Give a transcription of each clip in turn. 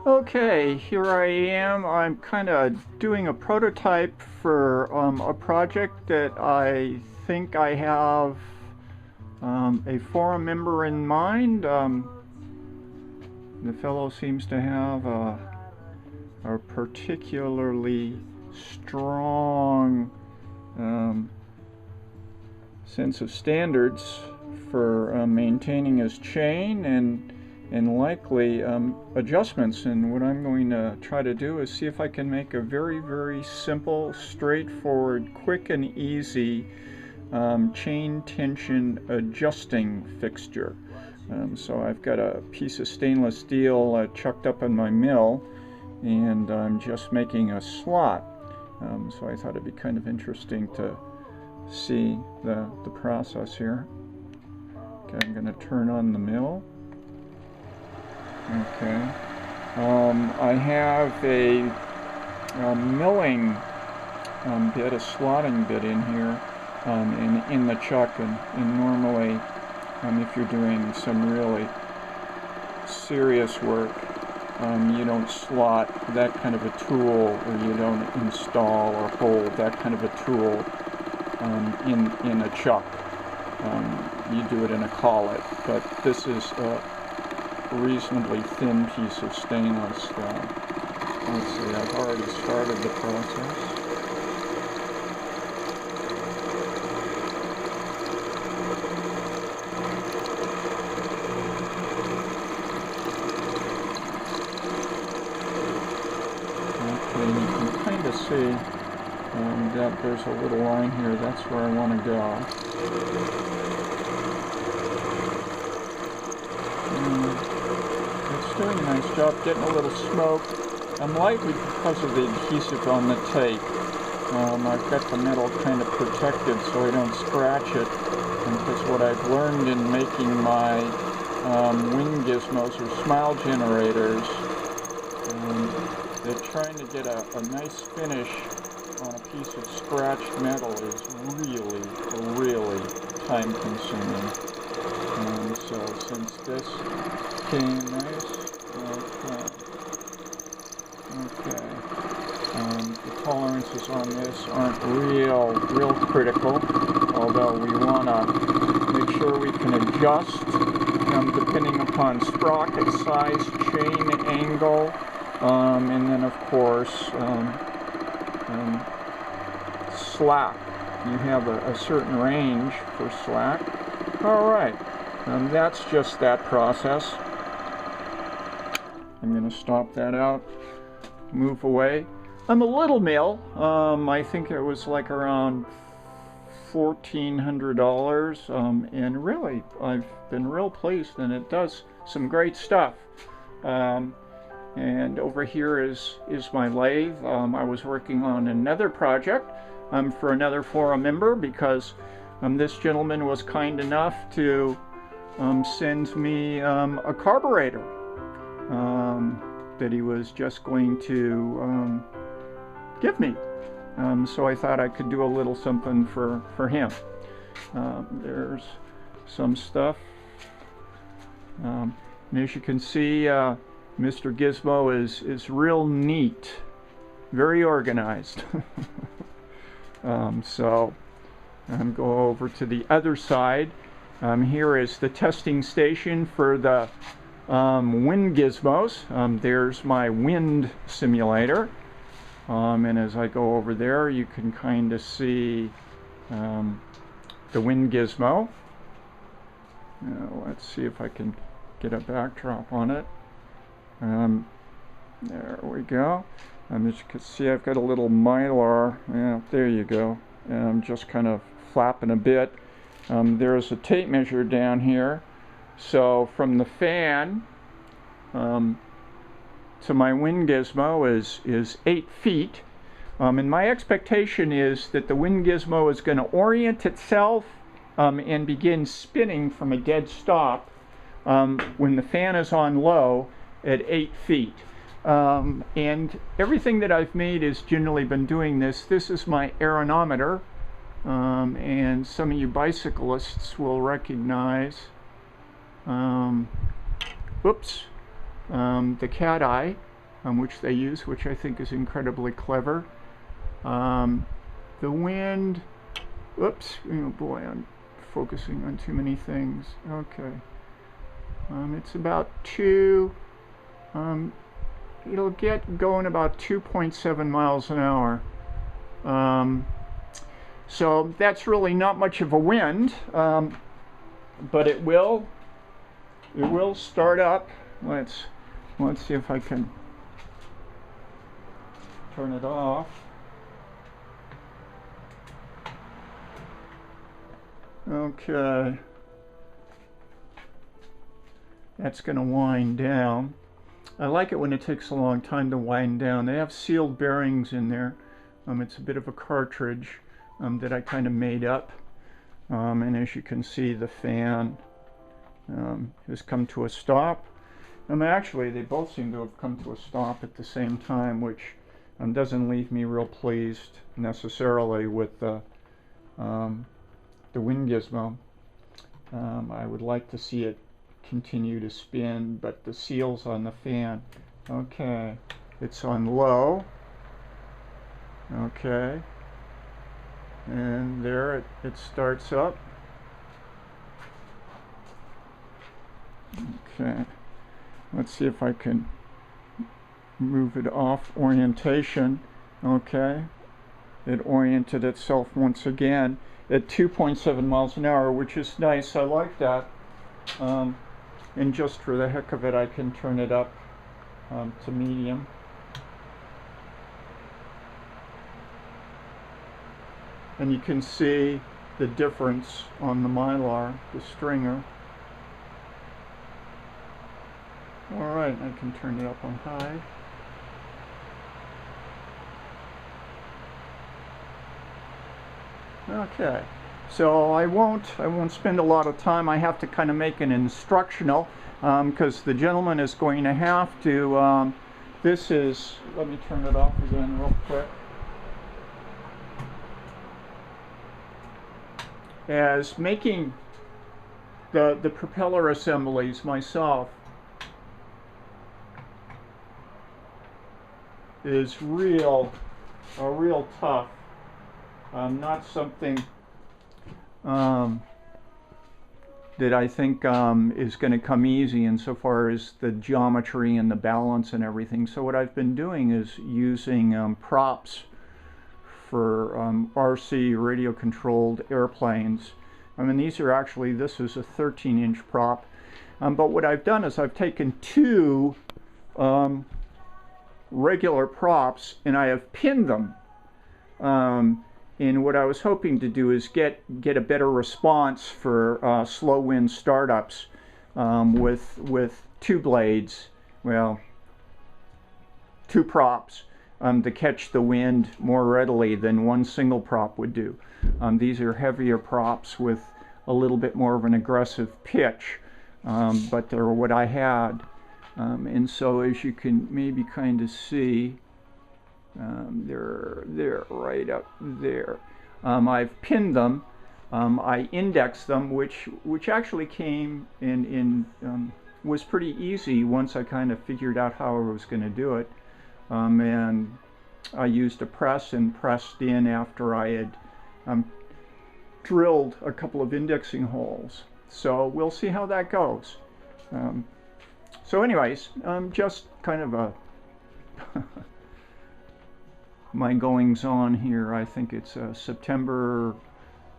Okay, here I am. I'm kind of doing a prototype for a project that I think I have a forum member in mind. The fellow seems to have a particularly strong um, sense of standards for maintaining his chain and likely adjustments. And what I'm going to try to do is see if I can make a very simple, straightforward, quick and easy chain tension adjusting fixture. So I've got a piece of stainless steel chucked up in my mill, and I'm just making a slot. So I thought it'd be kind of interesting to see the process here. Okay, I'm going to turn on the mill. Okay. I have a milling bit, a slotting bit in here in the chuck, and normally if you're doing some really serious work, you don't slot that kind of a tool, or you don't install or hold that kind of a tool in a chuck. You do it in a collet, but this is a reasonably thin piece of stainless. Let's see, I've already started the process. Okay, you can kind of see that there's a little line here. That's where I want to go. It's doing a nice job getting a little smoke. Likely because of the adhesive on the tape. I've got the metal kind of protected so I don't scratch it. And because what I've learned in making my wind gizmos or smile generators, that trying to get a nice finish on a piece of scratched metal is really time consuming. So since this came nice, okay. The tolerances on this aren't real critical, although we want to make sure we can adjust depending upon sprocket size, chain angle, and then of course slack. You have a certain range for slack. Alright, that's just that process. I'm going to stop that out, move away. I'm a little mill. I think it was like around $1,400, and really I've been real pleased, and it does some great stuff. And over here is my lathe. I was working on another project for another forum member, because this gentleman was kind enough to send me a carburetor that he was just going to give me. So I thought I could do a little something for him. There's some stuff. And as you can see, Mr. Gizmo is real neat, very organized. So I'm going over to the other side. Here is the testing station for the wind gizmos. There's my wind simulator. And as I go over there, you can kind of see the wind gizmo. Let's see if I can get a backdrop on it. There we go. As you can see, I've got a little mylar. Yeah, there you go. And I'm just kind of flapping a bit. There's a tape measure down here. So from the fan to my wind gizmo is 8 feet. And my expectation is that the wind gizmo is going to orient itself and begin spinning from a dead stop when the fan is on low at 8 feet. And everything that I've made has generally been doing this. This is my aeronometer, and some of you bicyclists will recognize the cat eye. which they use, which I think is incredibly clever. The wind, oops, oh boy, I'm focusing on too many things. Okay. It's about 2, it'll get going about 2.7 miles an hour. So that's really not much of a wind, but it will start up. Let's see if I can turn it off. Okay. That's going to wind down. I like it when it takes a long time to wind down. They have sealed bearings in there. It's a bit of a cartridge that I kind of made up. And as you can see, the fan has come to a stop. Actually, they both seem to have come to a stop at the same time, which doesn't leave me real pleased necessarily with the wind gizmo. I would like to see it continue to spin, but the seals on the fan, okay, it's on low, okay, and there it starts up. Okay, let's see if I can move it off orientation. Okay, it oriented itself once again at 2.7 miles an hour, which is nice. I like that. And just for the heck of it, I can turn it up to medium. And you can see the difference on the Mylar, the stringer. All right, I can turn it up on high. Okay. So I won't spend a lot of time. I have to kind of make an instructional because the gentleman is going to have to, this is, let me turn it off again real quick. As making the propeller assemblies myself is real tough. Not something that I think is going to come easy insofar as the geometry and the balance and everything. So what I've been doing is using props for RC radio controlled airplanes. I mean, these are actually, this is a 13-inch prop. But what I've done is I've taken 2 regular props and I have pinned them. And what I was hoping to do is get a better response for slow wind startups with 2 blades, well, 2 props to catch the wind more readily than one single prop would do. These are heavier props with a little bit more of an aggressive pitch, but they're what I had. And so as you can maybe kind of see, they're right up there. I've pinned them. I indexed them, which actually came in was pretty easy once I kind of figured out how I was going to do it. And I used a press and pressed in after I had drilled a couple of indexing holes. So we'll see how that goes. So anyways, just kind of a my goings on here. I think it's September,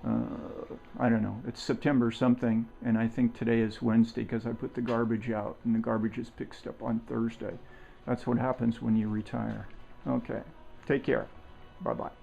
I don't know, it's September something, and I think today is Wednesday because I put the garbage out and the garbage is picked up on Thursday. That's what happens when you retire. Okay, take care. Bye-bye.